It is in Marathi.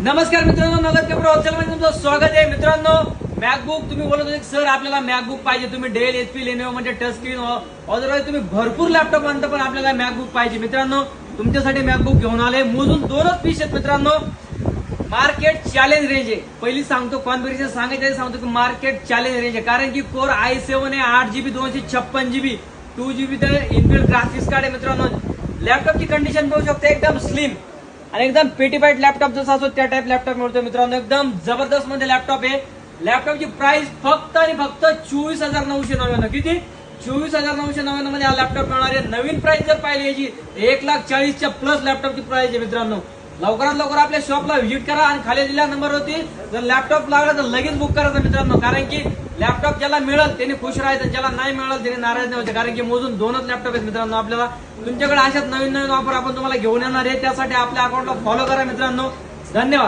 नमस्कार मित्रांनो, नगद कपडे होलसेलमध्ये तुमचं स्वागत आहे. मित्रांनो, मॅकबुक तुम्ही बोलत होते सर आपल्याला मॅकबुक पाहिजे, तुम्ही डेल HP लेनोवो म्हणजे टच स्क्रीन अदरवाईज तुम्ही भरपूर लॅपटॉप आणता पण आपल्याला मॅकबुक पाहिजे. मित्रांनो, तुमच्यासाठी मॅकबुक घेऊन आले. मोजून दोनच पीस आहेत मित्रांनो. मार्केट चॅलेंज रेंज आहे. पहिली सांगतो कॉन्फिगरेशन सांगायचं सांगतो की मार्केट चॅलेंज रेंज आहे, कारण की कोर i7 आहे, 8GB 256GB 2GB तर इनबिल्ट ग्राफिक्स कार्ड आहे. मित्रांनो, लॅपटॉपची कंडिशन बघू शकता, एकदम स्लिम आणि एकदम पेटीफाईड लॅपटॉप जसा असतो त्या टाइप लॅपटॉप मिळतो. मित्रांनो, एकदम जबरदस्त मध्ये लॅपटॉप आहे. लॅपटॉपची प्राइस फक्त आणि फक्त 24,999. किती? 24,999 मध्ये हा लॅपटॉप मिळणार आहे. नवीन प्राइस जर पाहिली याची 1,40,000च्या प्लस लॅपटॉपची प्राइस आहे. मित्रांनो, लवकरात लवकर आपल्या शॉपला व्हिजिट करा आणि खाली दिलेल्या नंबरवरती जर लॅपटॉप लागला तर लगेच बुक करायचा. मित्रांनो, कारण की लॅपटॉप ज्याला मिळेल त्याने खुश राहायचं, ज्याला नाही मिळेल त्याने नाराज नाही व्हायचं, कारण की मोजून दोनच लॅपटॉप आहेत. मित्रांनो, आपल्याला तुमच्याकडे अशाच नवीन नवीन ऑफर आपण तुम्हाला घेऊन येणार आहे. त्यासाठी आपल्या अकाउंटला फॉलो करा. मित्रांनो, धन्यवाद.